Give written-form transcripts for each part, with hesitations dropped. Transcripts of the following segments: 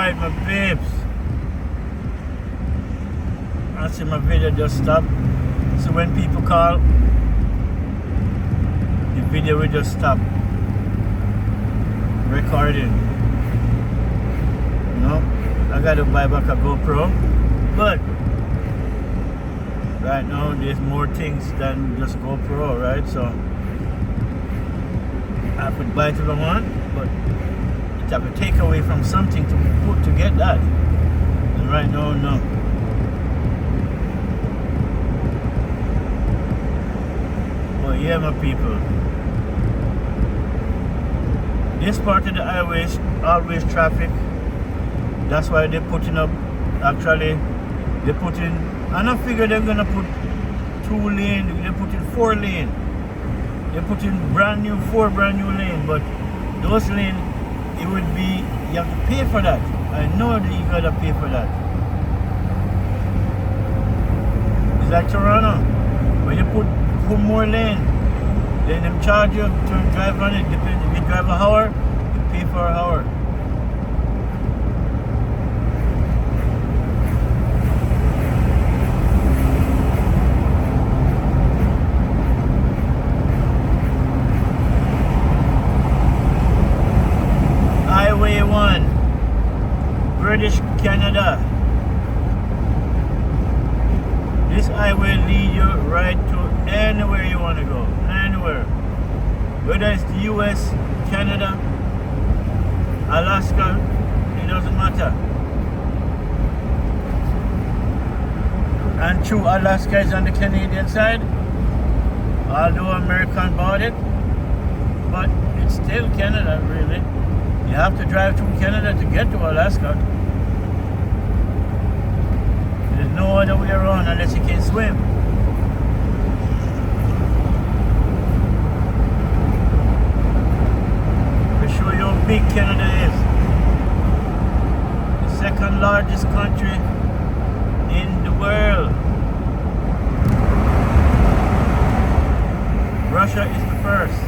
Alright, my babes. I see my video just stop. So when people call, the video will just stop recording. You know, I gotta buy back a GoPro, but right now there's more things than just GoPro, right? So I could buy it if I want, but it have to take away from something to put to get that. And right now, no. But yeah, my people, this part of the highway is always traffic. That's why they're putting up, actually, they're putting, and I figure they're gonna put 2 lane, they're putting 4 lane. They're putting four brand new lane, but those lane, it would be, you have to pay for that. I know that you gotta pay for that. It's like Toronto, when you put more lane, then them charge you to drive on it. Depends if you drive an hour, you pay for an hour. Highway 1, British Canada. This highway leads you right to anywhere you want to go, anywhere. Whether it's the US, Canada, Alaska, it doesn't matter. And true, Alaska is on the Canadian side, although American bought it, but it's still Canada, really. You have to drive through Canada to get to Alaska. There's no other way around unless you can swim. To show you how big Canada is. The second largest country in the world. Russia is the first.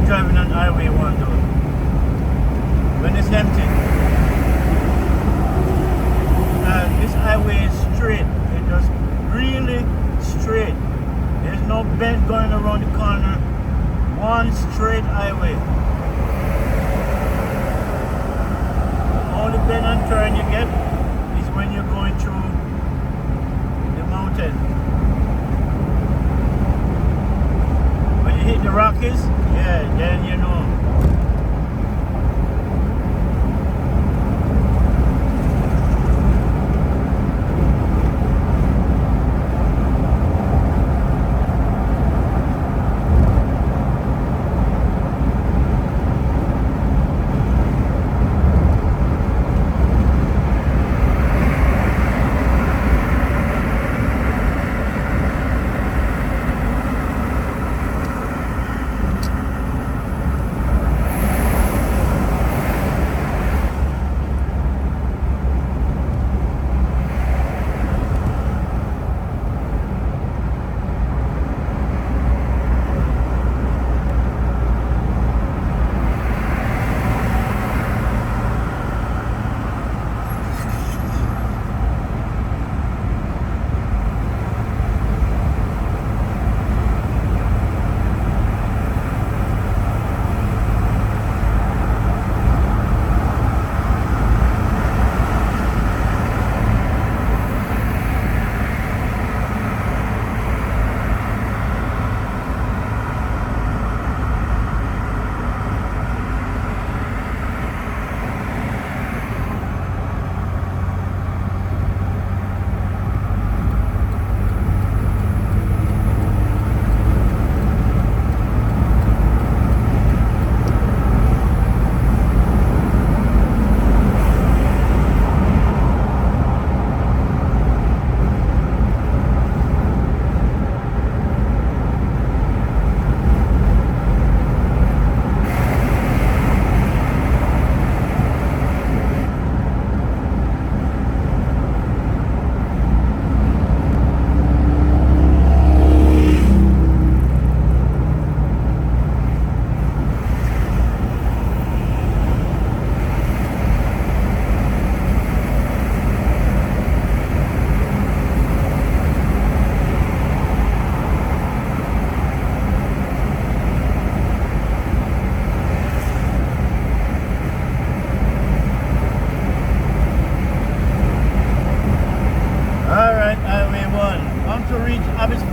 Driving on Highway 1 though, when it's empty. This highway is straight. It's just really straight. There's no bend going around the corner. One straight highway. The only bend and turn you get is when you're going through the mountain. When you hit the Rockies, yeah, then you know.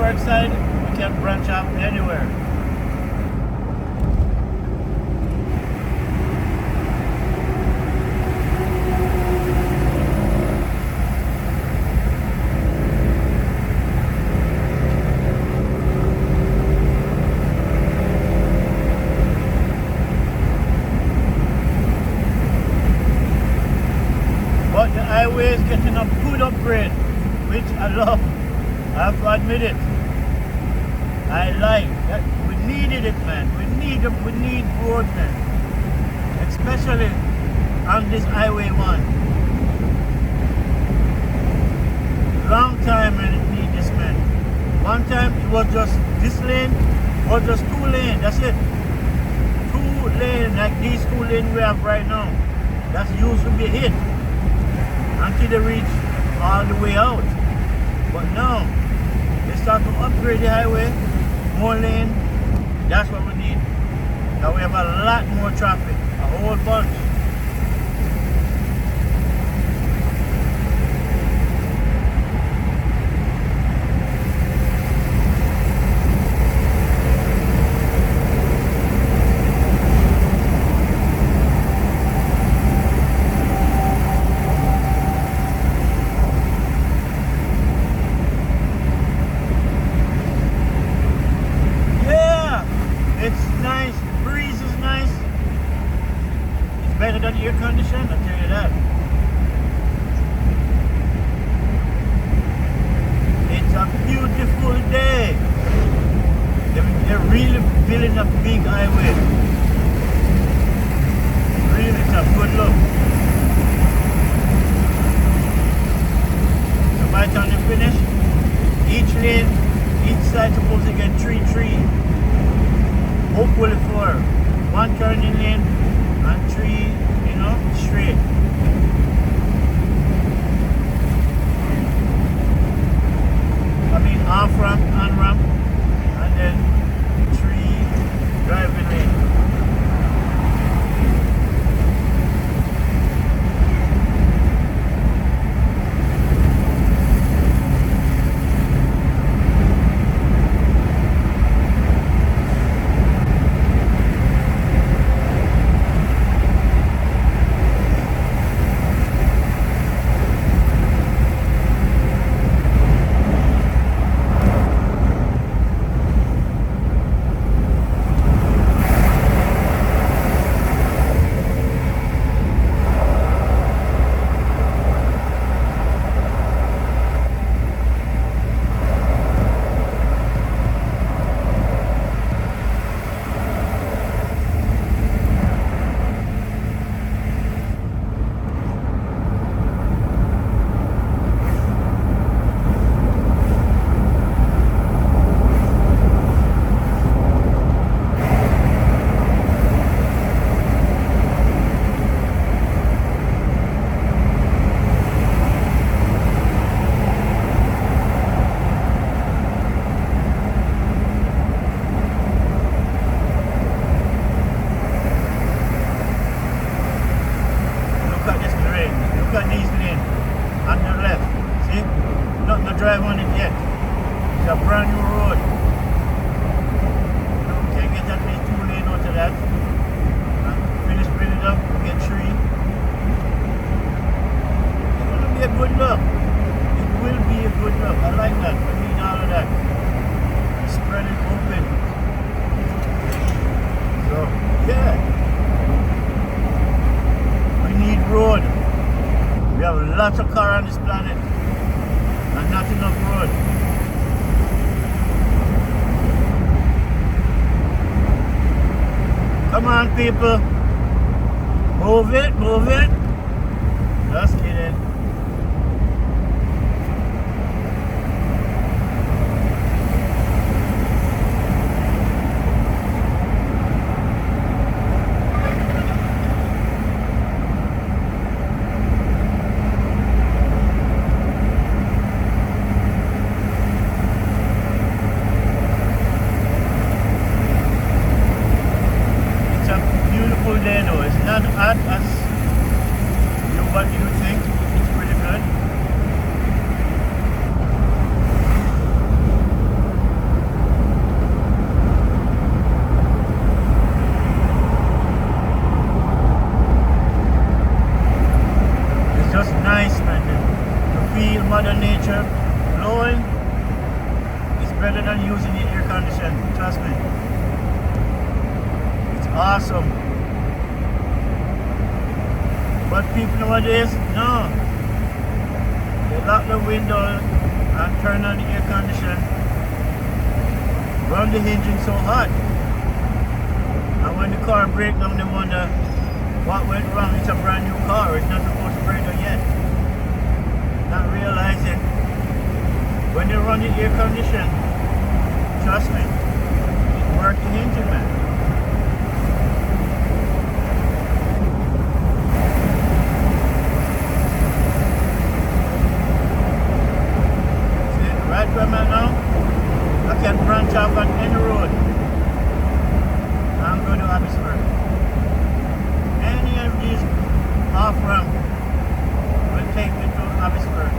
Abbotsford side, you can branch off anywhere. But the highway is getting a good upgrade, which I love. I have to admit it. I like that. We needed it, man. We need road, man. Especially on this highway one. Long time I didn't need this, man. One time it was just this lane was just 2 lanes. That's it. 2 lanes, like these 2 lanes we have right now. That's used to be hit until they reach all the way out. But now they start to upgrade the highway, more lane. That's what we need. Now we have a lot more traffic, a whole bunch. Better than air conditioning, I'll tell you that. It's a beautiful day. They're really building a big highway. Really, it's a good look. So by the time they finish, each lane, each side supposed to get 3 trees. Hopefully 4. 1 turning lane and 3, you know, straight. I mean off ramp, on ramp, and then 3 driving lane. Look at these lanes on the left. See? Not to drive on it yet. It's a brand new road. You can get at least 2 lanes out of that. And finish building it up, get 3. It's going to be a good look. It will be a good look. I like that. We need all of that. Spread it open. So, yeah. We need road. We have lots of cars on this planet and not enough road. Come on, people. Move it, move it. Just kidding. It's not hot as what you think. better than using the air condition. Trust me. It's awesome. But people nowadays, no. They lock the window and turn on the air condition. Run the engine so hot. And when the car breaks down, they wonder what went wrong. It's a brand new car. It's not supposed to break down yet. Not realizing when they run the air condition, trust me, it works the engine, man. See, right where I'm at now, I can branch off on any road. I'm going to Abbotsford. Any of these off ramp will take me to Abbotsford.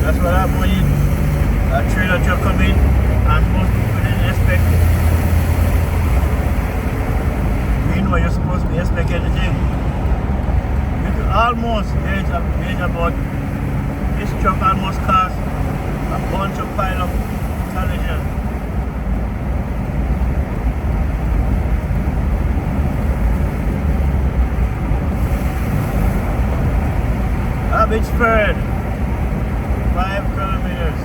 That's what happened when a trailer truck come in and most people didn't expect it. Meanwhile, you're supposed to be expecting anything. You could almost, there's about, this truck almost caused a bunch of pile of collision. Abbotsford. 5 kilometers.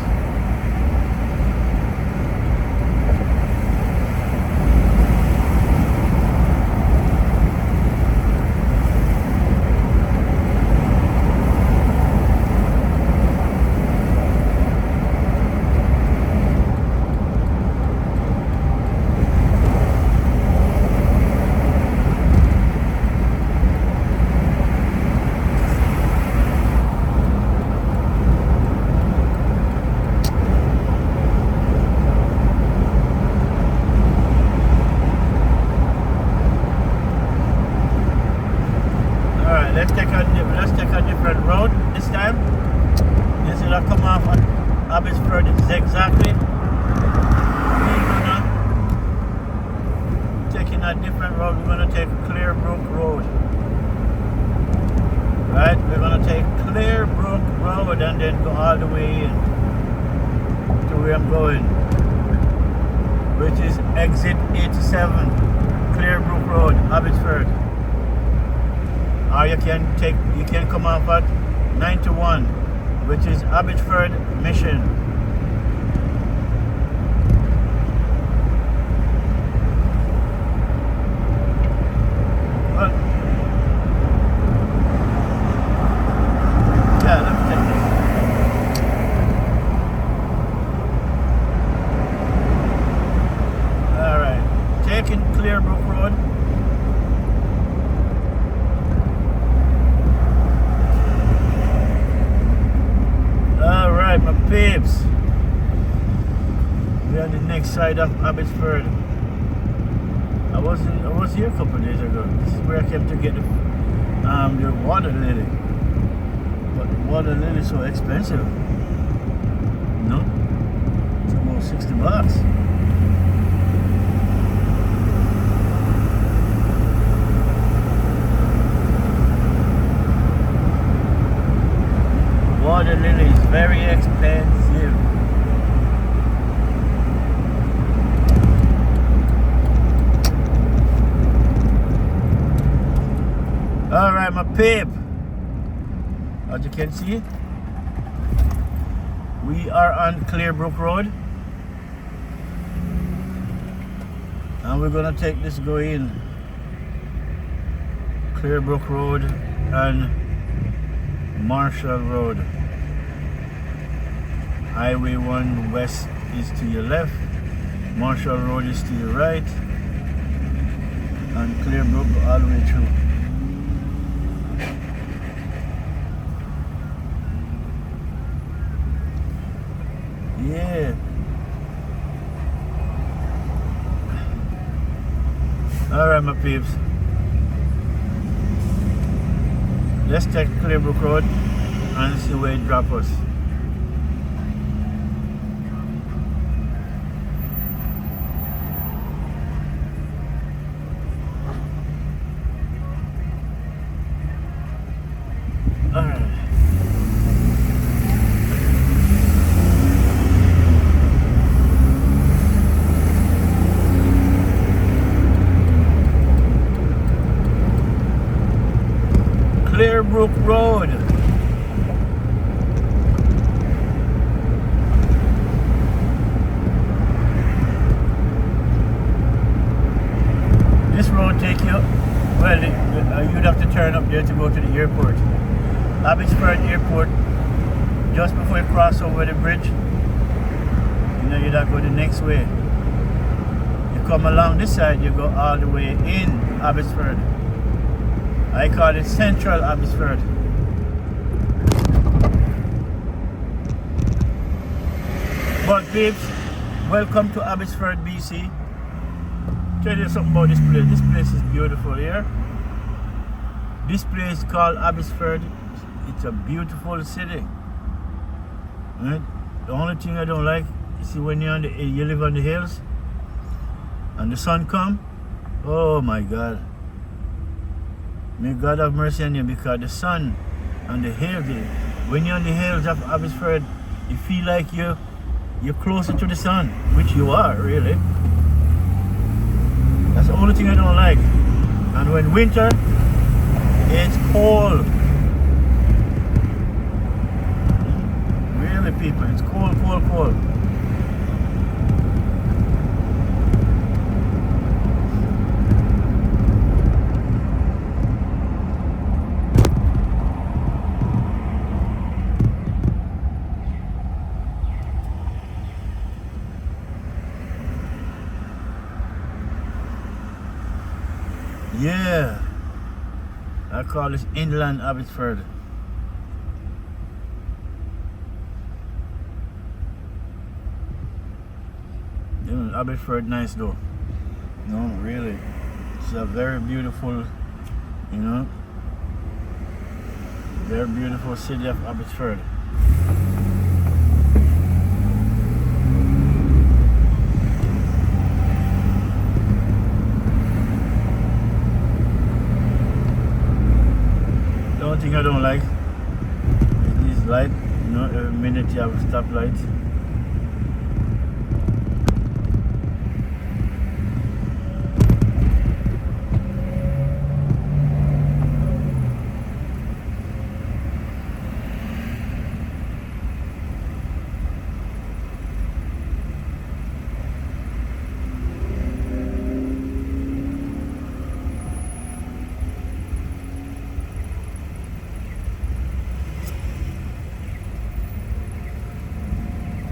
Let's take a different road this time. Instead of come off at Abbotsford exactly, we're gonna taking a different road. We're gonna take Clearbrook Road. Right? We're gonna take Clearbrook Road and then go all the way in to where I'm going, which is exit 87, Clearbrook Road, Abbotsford. Or you can come off at 91, which is Abbotsford Mission. But yeah, let me take this. Alright. Taking Clearbrook Road. Alright, my babes. We're on the next side of Abbotsford. I was here a couple of days ago. This is where I came to get the water lily. But the water lily is so expensive. No? It's about $60. Water lily is very expensive. Alright, my babe. As you can see, we are on Clearbrook Road. And we're gonna take this going Clearbrook Road and Marshall Road. Highway 1 west is to your left, Marshall Road is to your right, and Clearbrook all the way through. Yeah. Alright, my peeps. Let's take Clearbrook Road and see where it drops us. Alright. Clearbrook Road. This road take you, well, you'd have to turn up there to go to the airport. Abbotsford Airport, just before you cross over the bridge, you know, you'd have to go the next way. You come along this side, you go all the way in Abbotsford. I call it Central Abbotsford. But babes, welcome to Abbotsford, BC. Tell you something about this place. This place is beautiful here. This place called Abbotsford. It's a beautiful city. Right? The only thing I don't like, you see, when you're you live on the hills and the sun come, oh my God. May God have mercy on you, because the sun and the hills, when you're on the hills of Abbotsford, you feel like you're closer to the sun, which you are, really. That's the only thing I don't like. And when winter, it's cold. Really, people, it's cold, cold, cold. Yeah, I call this Inland Abbotsford. You know, Abbotsford nice though. No, really. It's a very beautiful, you know, very beautiful city of Abbotsford. The only thing I don't like is this light. You know, every minute you have a stoplight.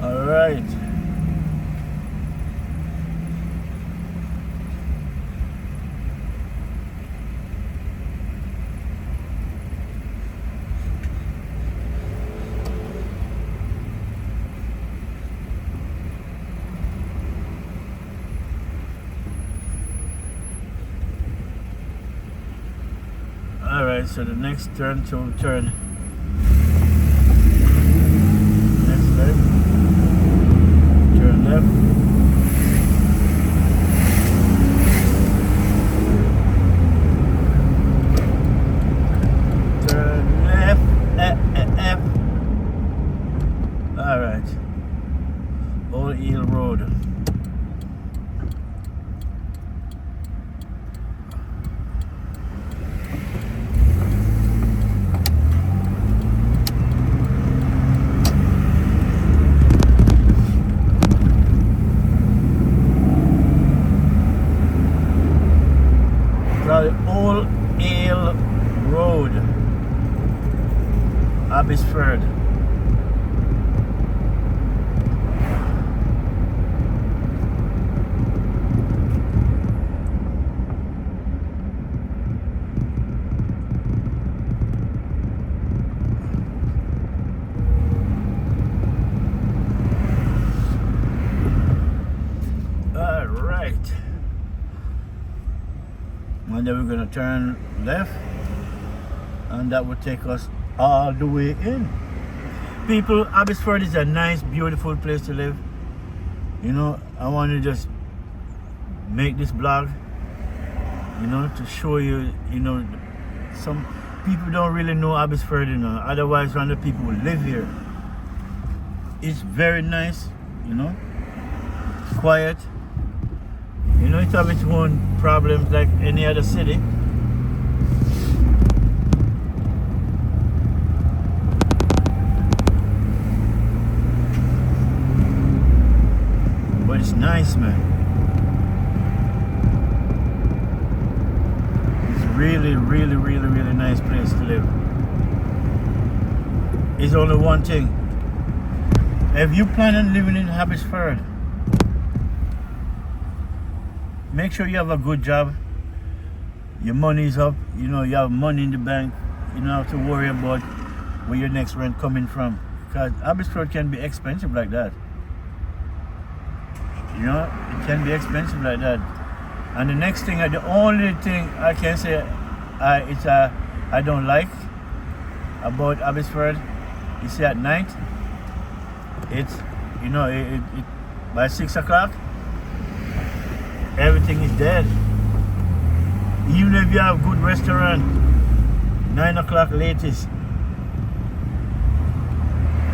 All right. All right, so the next turn to turn. Next left. Turn left. Turn left. F. All right. Old Eel Road. right. And then we're gonna turn left, and that will take us all the way in. People, Abbotsford is a nice, beautiful place to live. You know, I want to just make this blog, you know, to show you, you know, some people don't really know Abbotsford, you know, otherwise random people will live here. It's very nice, you know, quiet. You know, it has its own problems like any other city. But it's nice, man. It's really, really, really, really nice place to live. It's only one thing. If you plan on living in Abbotsford, make sure you have a good job. Your money's up. You know, you have money in the bank. You don't have to worry about where your next rent coming from. Because Abbotsford can be expensive like that. You know, it can be expensive like that. And the next thing, the only thing I can say I don't like about Abbotsford, you see at night, it's, you know, it by 6 o'clock, everything is dead. Even if you have good restaurant, 9 o'clock latest.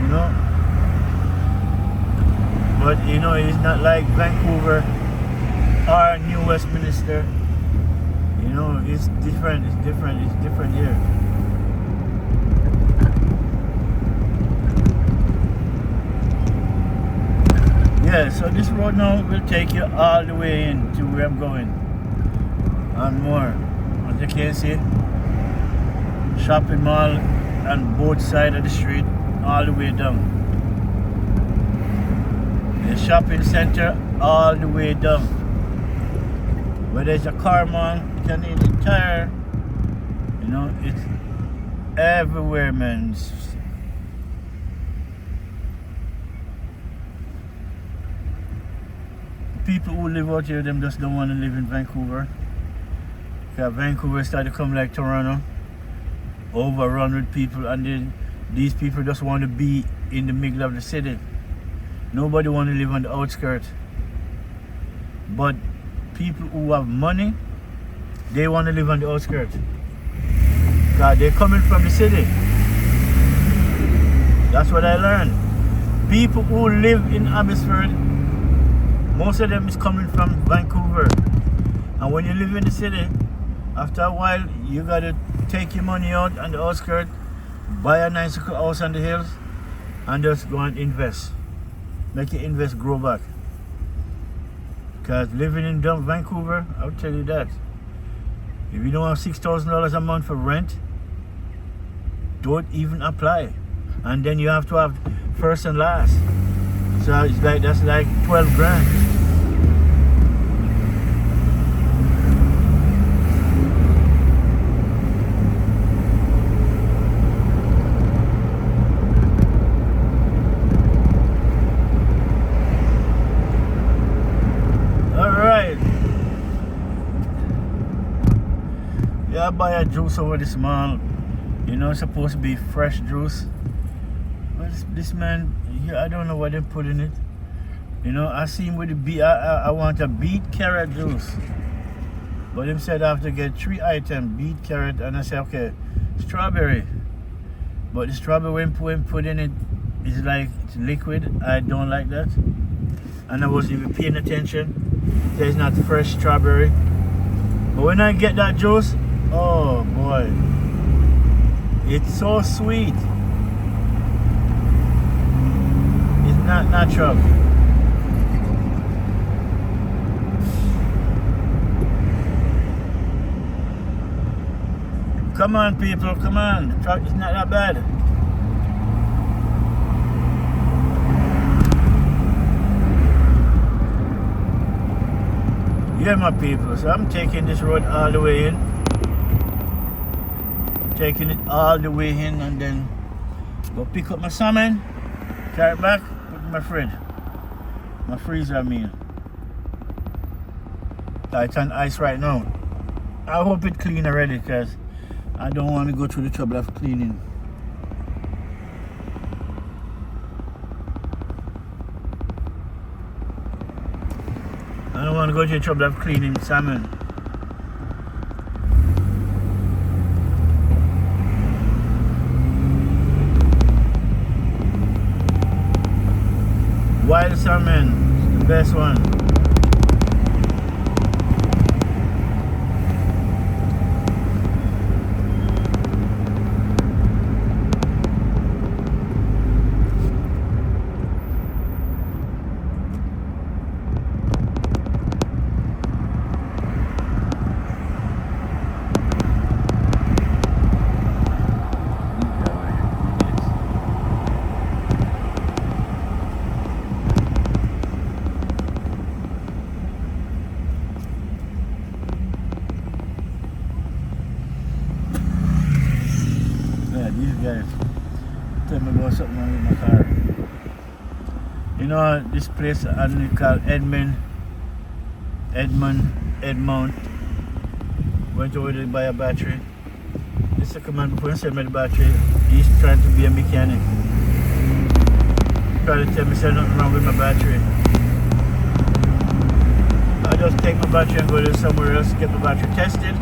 You know? But you know, it's not like Vancouver or New Westminster. You know, it's different, it's different here. Yeah, so this road now will take you all the way in to where I'm going and more. As you can see, shopping mall on both sides of the street all the way down. The shopping center all the way down. Where there's a car mall, Canadian Tire, you know, it's everywhere, man. People who live out here, them just don't want to live in Vancouver. Because Vancouver started to come like Toronto, overrun with people, and then these people just want to be in the middle of the city. Nobody want to live on the outskirts. But people who have money, they want to live on the outskirts. Because they're coming from the city. That's what I learned. People who live in Abbotsford, most of them is coming from Vancouver. And when you live in the city, after a while, you gotta take your money out on the outskirts, buy a nice house on the hills, and just go and invest. Make your invest grow back. Because living in Vancouver, I'll tell you that. If you don't have $6,000 a month for rent, don't even apply. And then you have to have first and last. So it's like, that's like 12 grand. I buy a juice over this mall. You know, it's supposed to be fresh juice. But this man, I don't know what they put in it. You know, I see him with the beet. I want a beet carrot juice. But him said I have to get 3 items, beet, carrot, and I said, okay, strawberry. But the strawberry when put in it is like, it's liquid. I don't like that. And I wasn't even paying attention. There's not fresh strawberry. But when I get that juice, oh boy, it's so sweet. It's not natural. Come on, people, come on. It's not that bad. Yeah, my people, so I'm taking this road all the way in. Taking it all the way in, and then go pick up my salmon, carry it back, put it in my fridge. My freezer, I mean. It's on ice right now. I hope it clean already because I don't want to go through the trouble of cleaning. I don't want to go through the trouble of cleaning salmon. Wild salmon is the best one. These guys tell me about something wrong with my car. You know this place I call Edmond. Went over to buy a battery. This second man before he sent me the battery, he's trying to be a mechanic. Trying to tell me there's nothing wrong with my battery. I just take my battery and go to somewhere else, get my battery tested.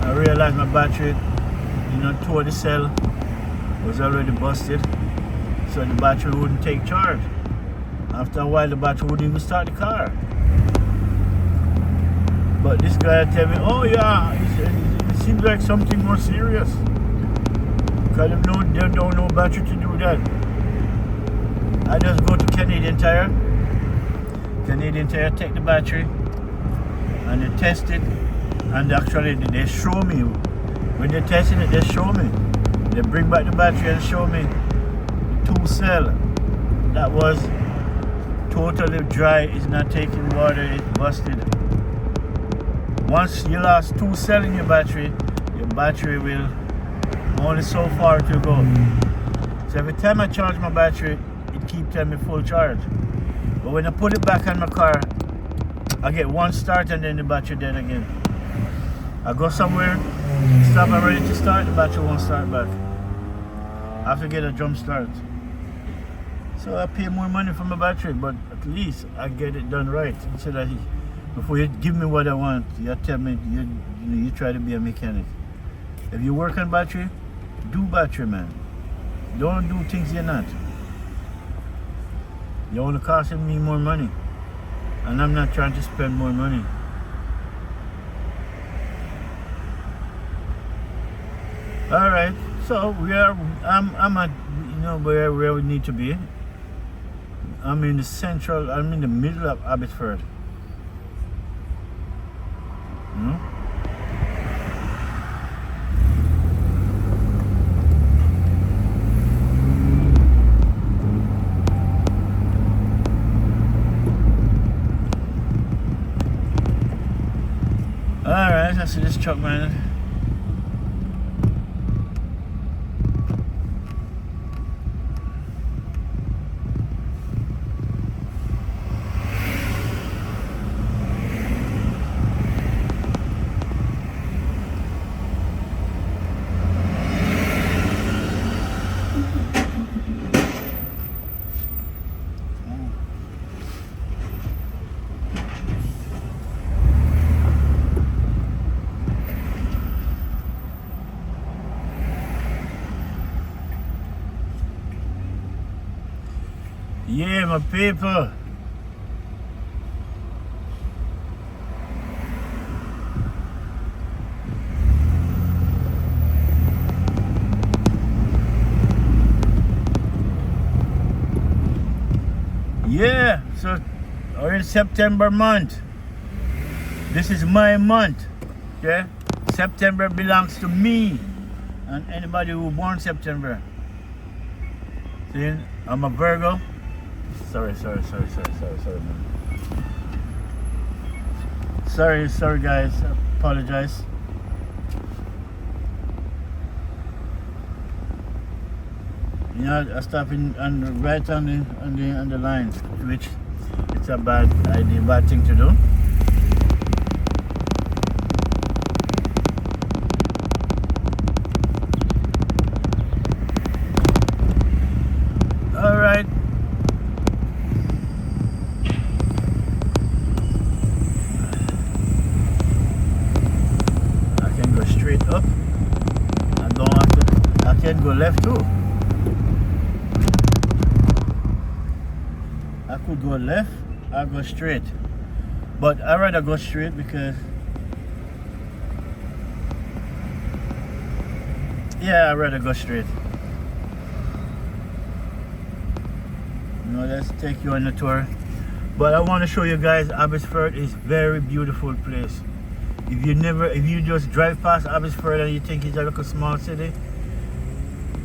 I realized my battery, toward the cell was already busted, so the battery wouldn't take charge. After a while the battery wouldn't even start the car. But this guy tell me, oh yeah, it seems like something more serious, because they don't know battery to do that. I just go to Canadian Tire, take the battery and they test it, and actually they show me. When they're testing it, they show me. They bring back the battery and show me the 2 cell that was totally dry, it's not taking water, it's busted. Once you lost 2 cell in your battery will only so far to go. So every time I charge my battery, it keeps telling me full charge. But when I put it back on my car, I get 1 start and then the battery dead again. I go somewhere, stop and ready to start, the battery won't start back. I have to get a jump start. So I pay more money for my battery, but at least I get it done right. Instead of before you give me what I want, you tell me you try to be a mechanic. If you work on battery, do battery, man. Don't do things you're not. You're only costing me more money, and I'm not trying to spend more money. All right, so I'm at where we need to be. I'm in the middle of Abbotsford. All right, I see this truck, man. Yeah, my people. Yeah, so we're in September month. This is my month. Okay? September belongs to me and anybody who born September. See, I'm a Virgo. Sorry, man. Sorry guys, I apologize. I stop right on the line, which it's a bad idea, bad thing to do. go left too. I could go left or go straight. But I'd rather go straight because yeah, I'd rather go straight. Let's take you on the tour. But I want to show you guys Abbotsford is very beautiful place. If you just drive past Abbotsford and you think it's like a small city,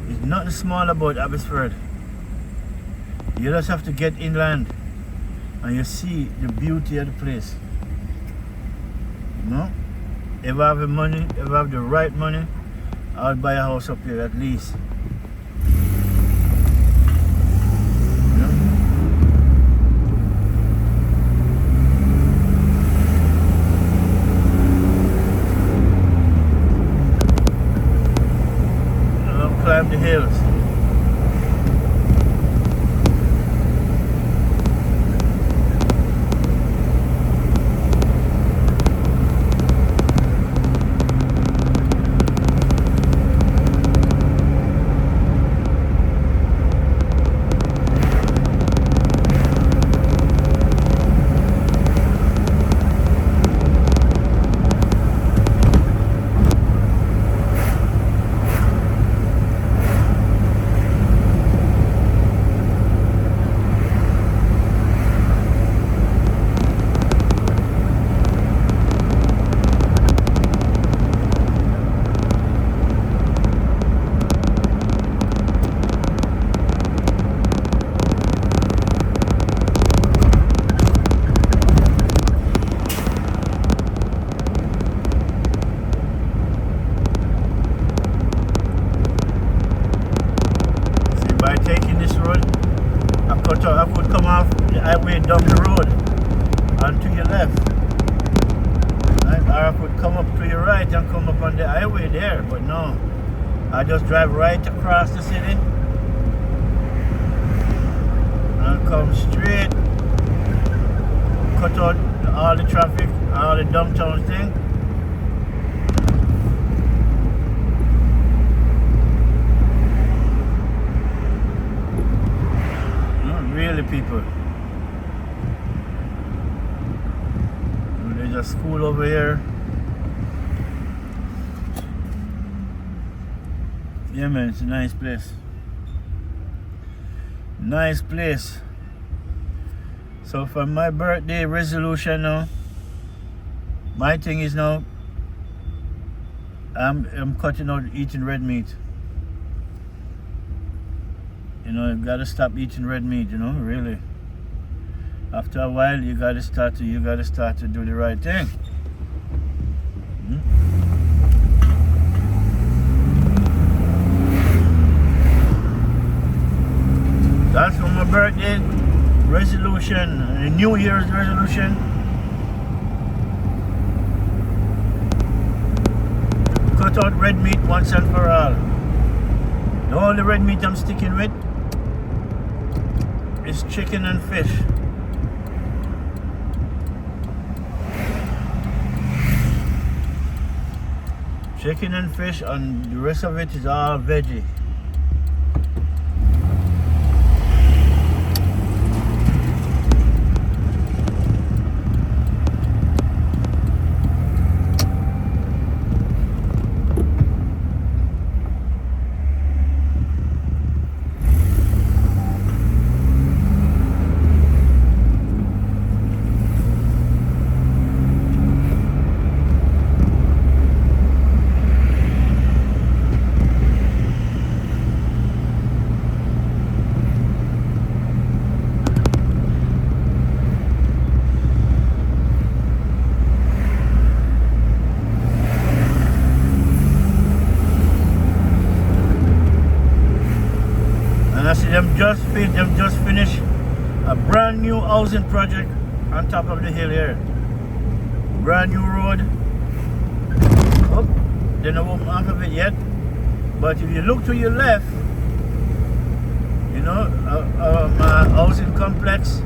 there's nothing small about Abbotsford. You just have to get inland and you see the beauty of the place. You know? If I have the money, if I have the right money, I'll buy a house up here at least. Climb the hills. By taking this road, I could come off the highway down the road and to your left. Right? Or I could come up to your right and come up on the highway there, but no. I just drive right across the city and come straight, cut out all the traffic, all the downtown thing. Really, people. There's a school over here. Yeah, man, it's a nice place. Nice place. So for my birthday resolution now, my thing is now, I'm cutting out eating red meat. You know, you gotta stop eating red meat, you know, really. After a while you gotta start to do the right thing. That's for my birthday resolution, a New Year's resolution. Cut out red meat once and for all. The only red meat I'm sticking with is chicken and fish. Chicken and fish, and the rest of it is all veggie. Them just finished a brand new housing project on top of the hill here. Brand new road. Oh, they don't open half of it yet. But if you look to your left, you know, my housing complex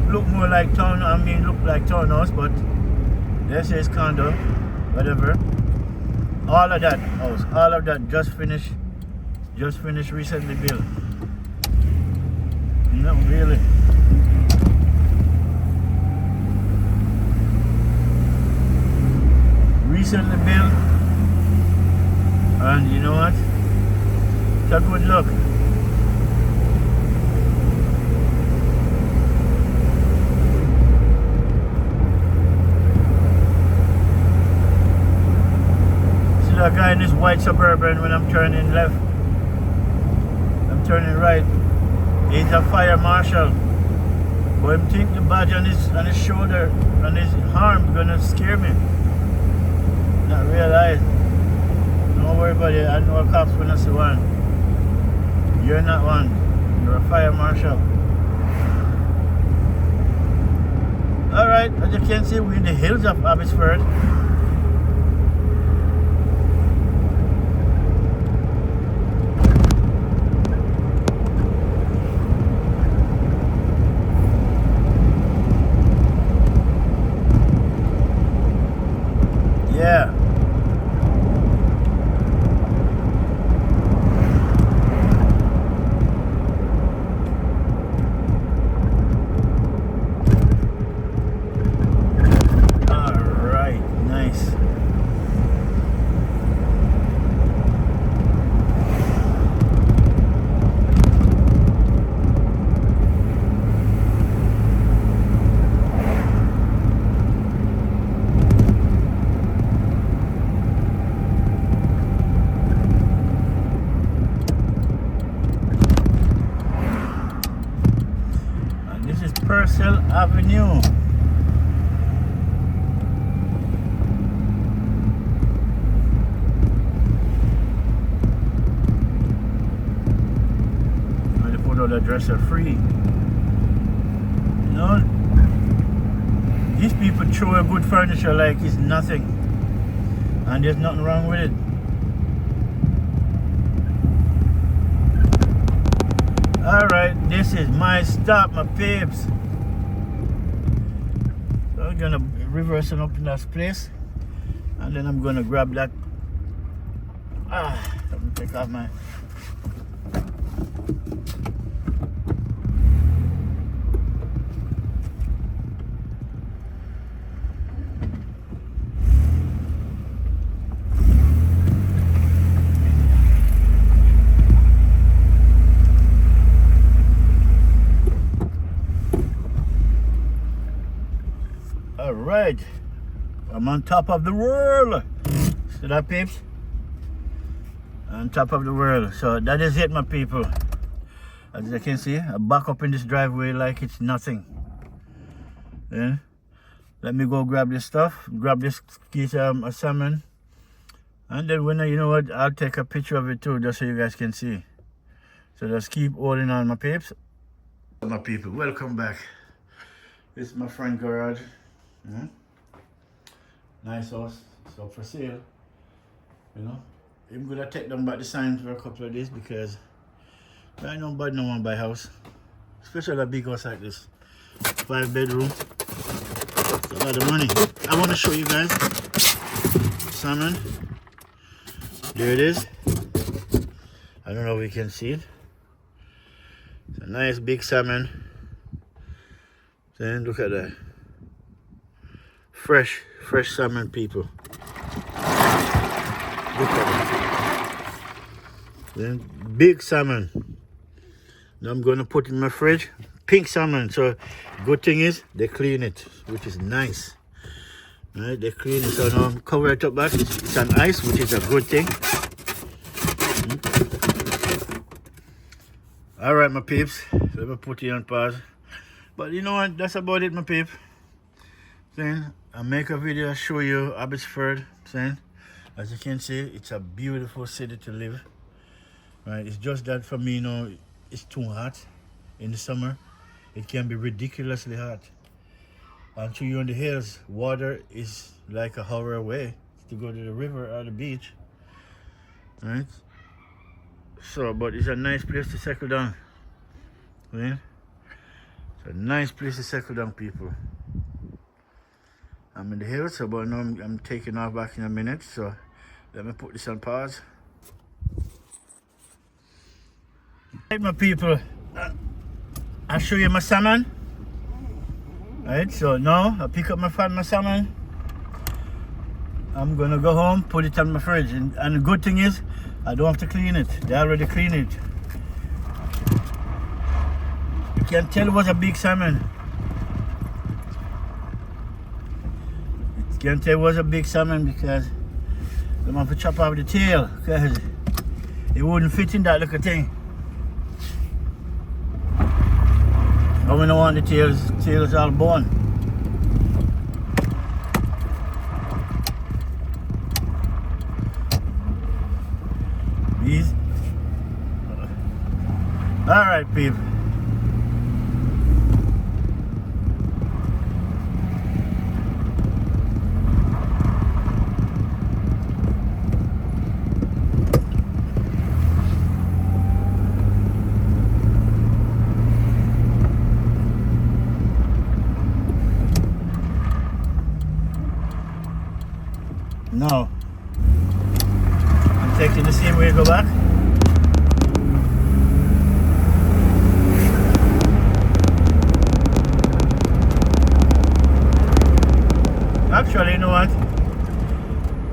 look more like look like townhouse, but they say it's condo, whatever. All of that house, all of that just finished. just finished recently built. No, really. Recently built, and you know what? It's a good look. See that guy in this white Suburban when I'm turning left? I'm turning right. He's a fire marshal. But I think the badge on his shoulder and his arm gonna scare me. Not realize. Don't worry about it. I know a cops when I see one. You're not one. You're a fire marshal. Alright, as you can see, we're in the hills of Abbotsford. Yeah. Purcell Avenue. And the photo address are free. You know, these people throw a good furniture like it's nothing, and there's nothing wrong with it. Alright, this is my stop, my peeps. So I'm gonna reverse it up in that place, and then I'm gonna grab that. Let me take off my. Alright, I'm on top of the world. See that, peeps? On top of the world. So that is it, my people. As you can see, I back up in this driveway like it's nothing. Then let me go grab this stuff, grab this piece of salmon, and then when you know what, I'll take a picture of it too, just so you guys can see. So just keep holding on, my peeps. My people, welcome back. This is my friend garage. Nice house, it's up for sale. You know, I'm gonna take them back the signs for a couple of days because I know nobody no one buy house, especially a big house like this, 5 bedroom. It's a lot of money. I want to show you guys salmon. There it is. I don't know if you can see it. It's a nice big salmon. Then look at that. Fresh salmon, people. Look at it. Then big salmon. Now I'm gonna put it in my fridge. Pink salmon. So good thing is they clean it, which is nice. Right, they clean it. So now cover it up back. It's on ice, which is a good thing. Alright, my peeps. Let me put it on pause. But you know what? That's about it, my peep. Then I make a video show you Abbotsford. As you can see, it's a beautiful city to live. Right, it's just that for me, you know, it's too hot in the summer. It can be ridiculously hot. And to you on the hills, water is like a hour away to go to the river or the beach. Right? So, but it's a nice place to settle down. Right? It's a nice place to settle down, people. I'm in the hills, so but now I'm taking off back in a minute. So let me put this on pause. Right, my people, I'll show you my salmon. Right, so now I pick up my salmon. I'm gonna go home, put it on my fridge, and the good thing is I don't have to clean it. They already clean it. You can tell it was a big salmon. You can tell it was a big salmon because I'm gonna have to chop off the tail because it wouldn't fit in that little thing. But we don't want the tails all bone. These. Alright, people. No. I'm taking the same way to go back. Actually, you know what?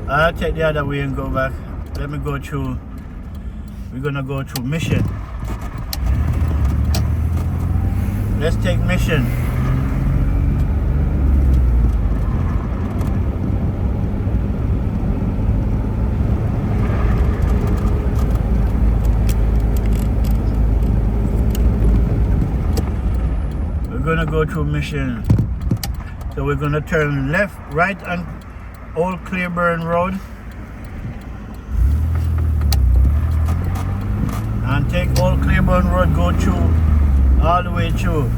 I'll take the other way and go back. Let me go through. We're gonna go through Mission. Let's take Mission. Gonna go through Mission, so we're gonna turn left, right on Old Clearburn Road and take Old Clearburn Road, go through all the way through.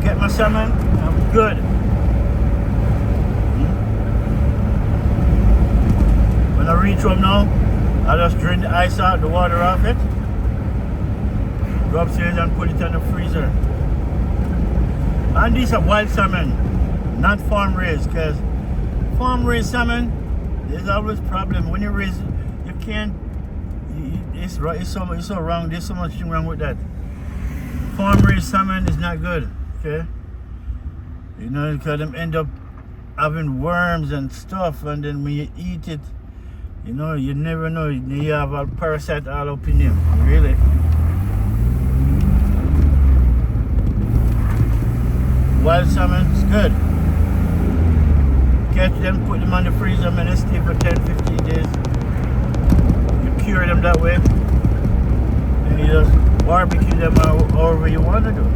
Get my salmon, I'm good. When I reach home now, I just drain the ice out, the water off it, go upstairs and put it in the freezer. And these are wild salmon, not farm raised, because farm raised salmon, there's always problem. When you raise it, you can't, it's so wrong, there's so much wrong with that. Farm raised salmon is not good. Okay, you know, because them end up having worms and stuff, and then when you eat it, you know, you never know, you have a parasite all up in you, really. Wild salmon is good. Catch them, put them on the freezer, and they stay for 10-15 days. You cure them that way, and you just barbecue them however you want to do.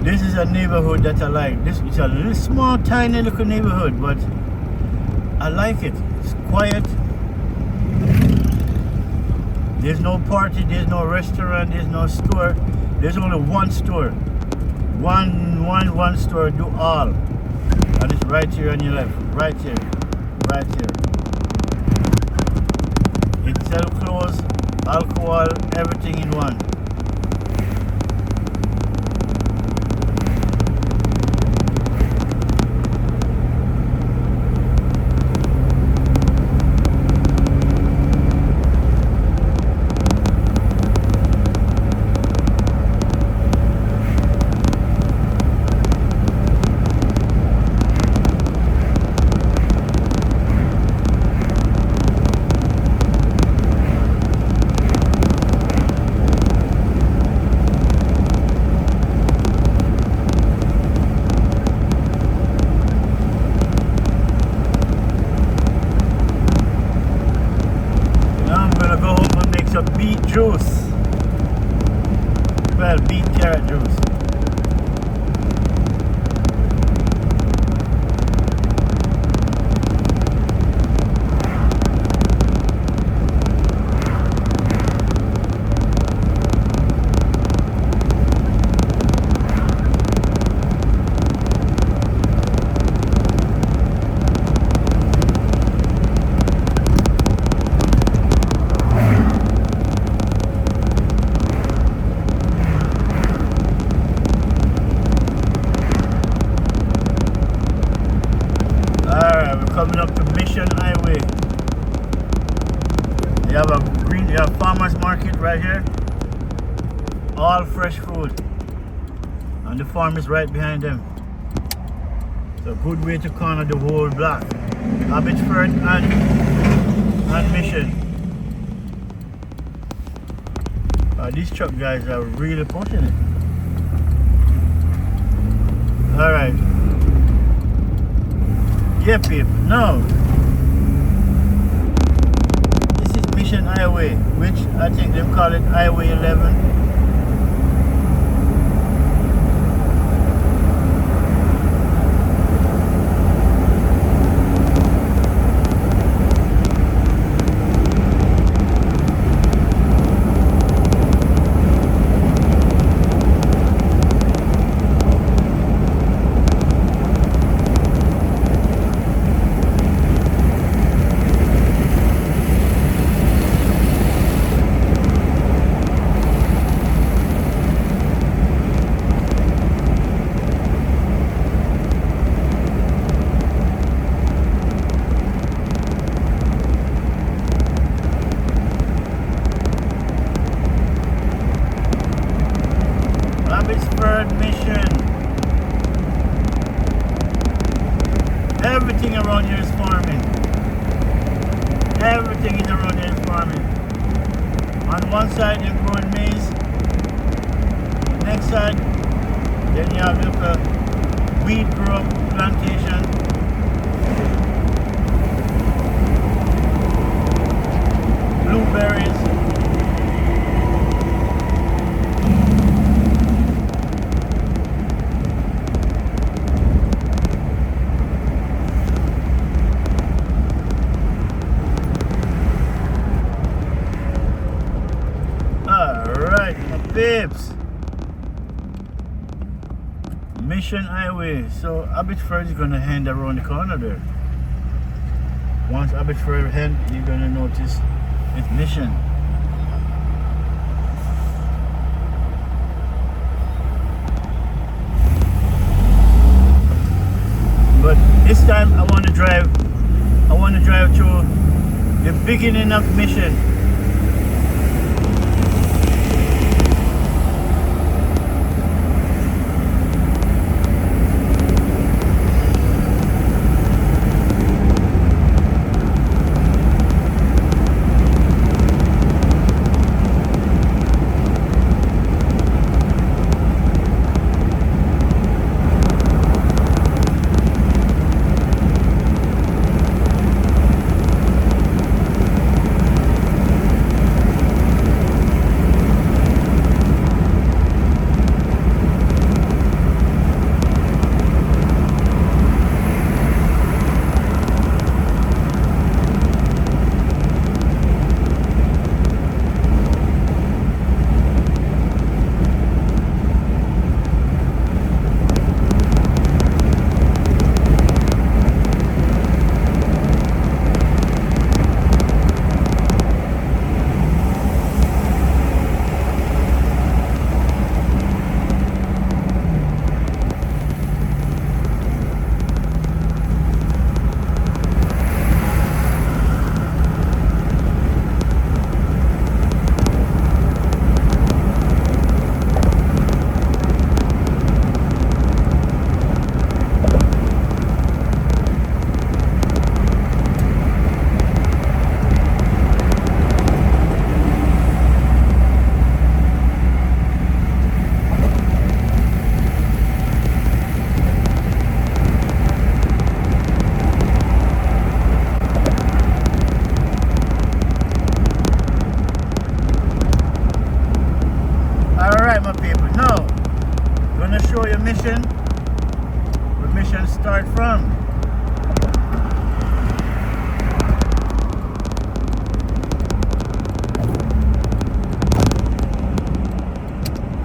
This is a neighborhood that I like. This is a little small, tiny little neighborhood, but I like it. It's quiet. There's no party, there's no restaurant, there's no store. There's only one store. One store do all. And it's right here on your left. Right here. Right here. It sells clothes, alcohol, everything in one. Beet juice. Well, beet carrot juice. Coming up to Mission Highway. You have farmers market right here. All fresh food. And the farm is right behind them. It's a good way to corner the whole block. Abbotsford and Mission. These truck guys are really pushing it. Alright. Yeah, people. No. This is Mission Highway, which I think they call it Highway 11. Abbotsford Mission. Everything around here is farming. Everything is around here is farming. On one side they're growing maize. The next side, then you have a wheat crop plantation. Blueberries. Babes, Mission Highway. So Abbotsford is gonna hand around the corner there. Once Abbotsford hand, you're gonna notice it's Mission. But this time I want to drive through the beginning of Mission. show you mission, where mission start from.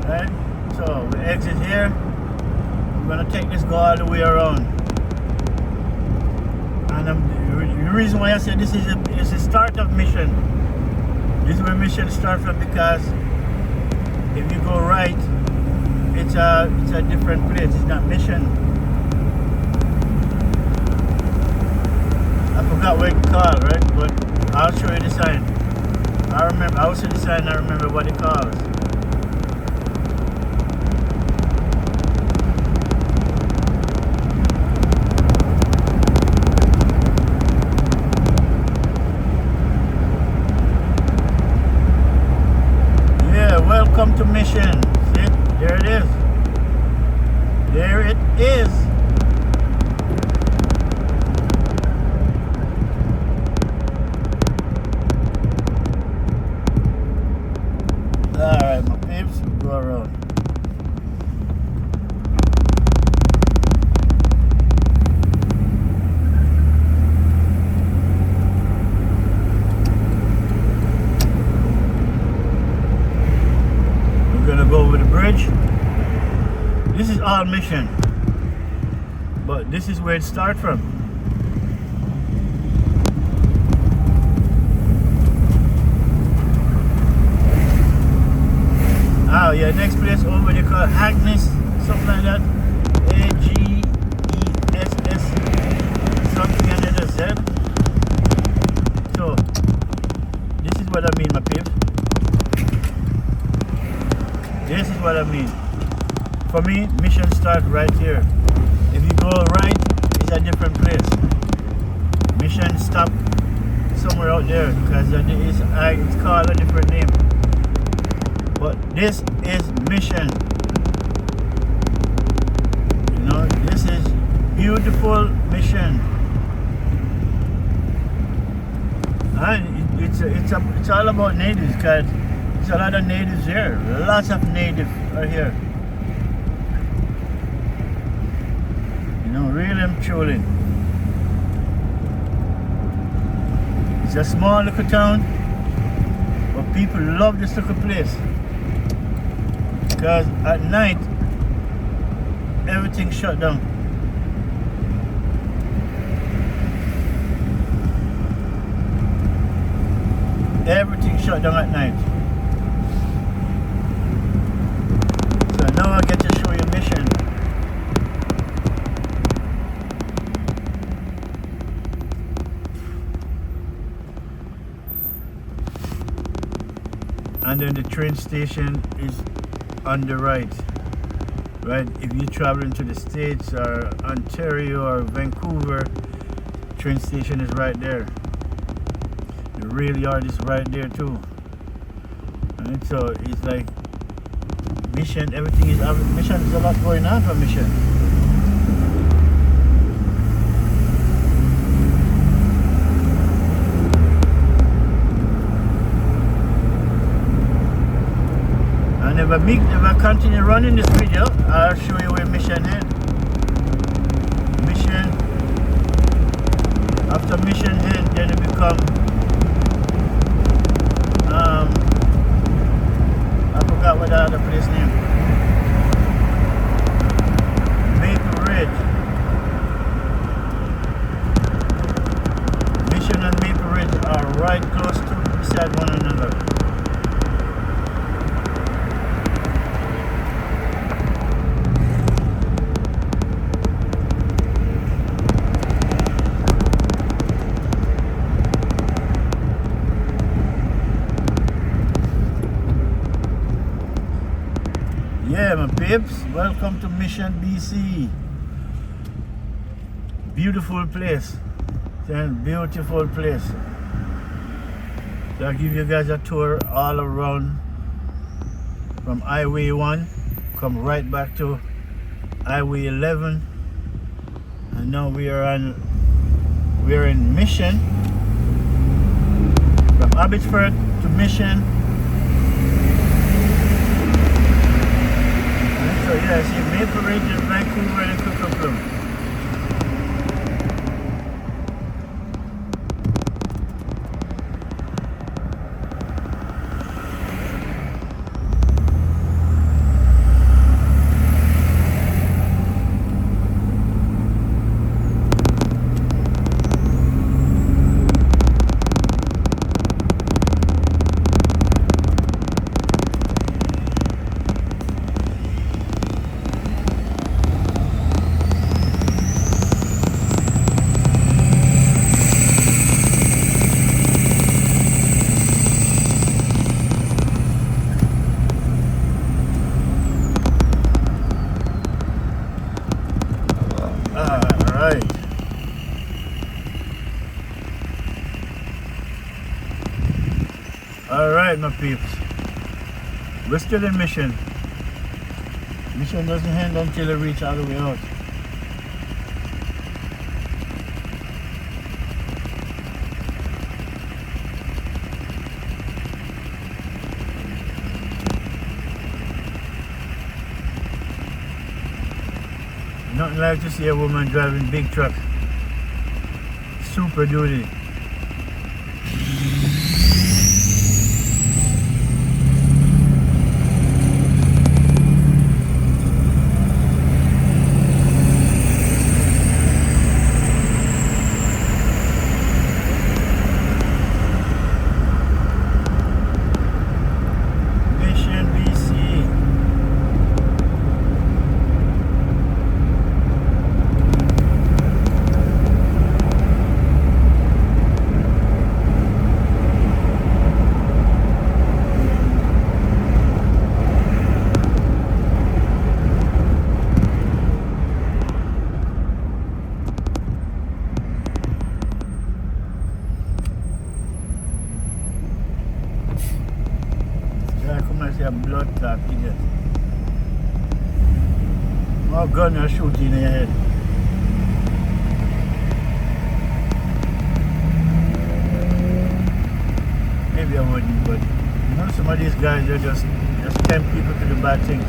Right? So we exit here. We're gonna take this go all the way around. And the reason why I said this is the start of mission. This is where mission start from, because if you go right, it's a different place. It's not mission. I forgot what it's called, right? But I'll show you the sign. I remember. I'll see the sign. I remember what it calls. Welcome to mission. See? There it is. There it is. Alright, my peeps, go around. Go over the bridge. This is all mission, but this is where it starts from. Oh yeah, next place over they call Agnes, something like that. Agess, something under Z. So this is what I mean, my peeps. This is what I mean. For me, mission starts right here. If you go right, it's a different place. Mission stop somewhere out there, because it's called a different name. But this is mission. You know, this is beautiful mission. And it's all about natives, because there's a lot of natives here. Lots of natives are here. You know, really and truly. It's a small little town, but people love this little place. Because at night, everything's shut down. Everything's shut down at night. Now I get to show you mission. And then the train station is on the right. Right? If you're traveling to the States or Ontario or Vancouver, train station is right there. The rail yard is right there too. Right? So it's like mission, everything is mission. There's a lot going on for mission. And if I continue running this video, I'll show you where mission is. Mission. After mission end, then it become I forgot what the other place name. Maple Ridge. Mission and Maple Ridge are right close to beside one another. Yeah, my peeps, welcome to Mission BC. Beautiful place. Beautiful place. So I'll give you guys a tour all around from Highway 1, come right back to Highway 11, and now we are in Mission, from Abbotsford to Mission. So yeah, see, Maple Ridge is Vancouver and Coquitlam. Alright, my peeps. We're still in Mission. Mission doesn't end until we reach all the way out. Nothing like to see a woman driving big truck. Super duty. Mission BC. Come and see a blood clot, idiot. Oh, gun you're shooting in your head. Maybe I wouldn't, but you know some of these guys are just tempt people to do bad things.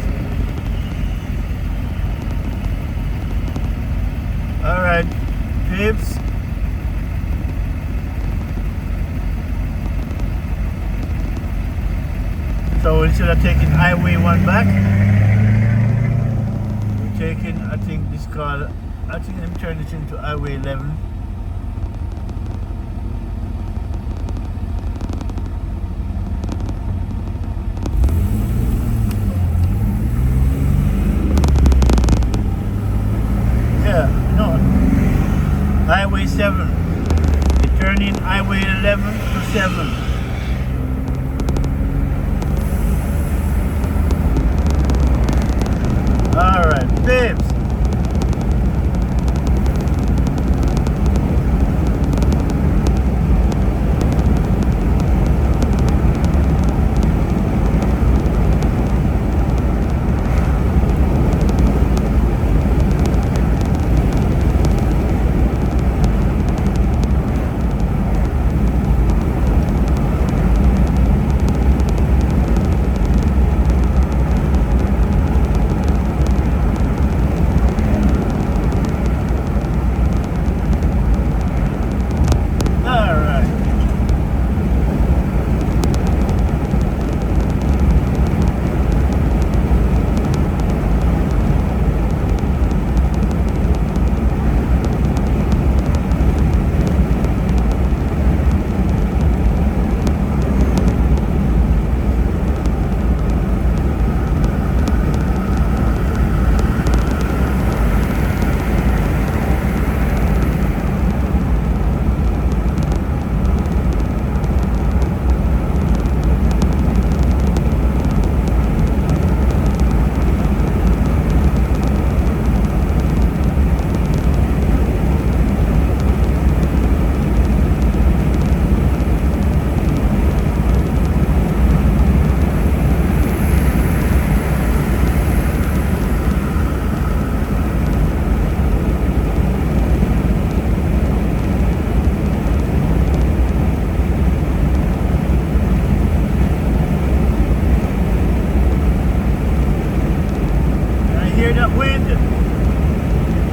Alright, peeps. So instead of taking Highway 1 back, we're taking, I think this called, I think I'm turning this into Highway 11. Yeah, no, Highway 7. We're turning Highway 11 to 7. Alright, babes.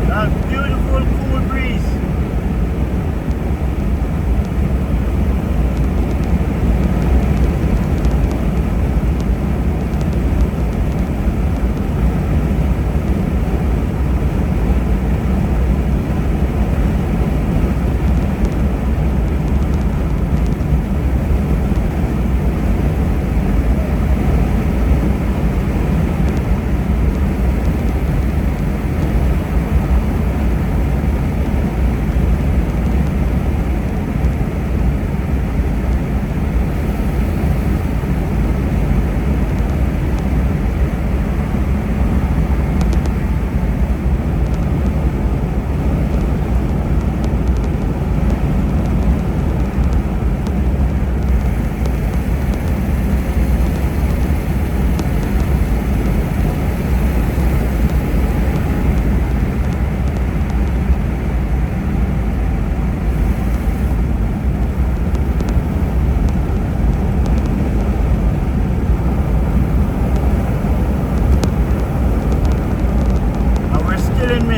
That beautiful cool breeze.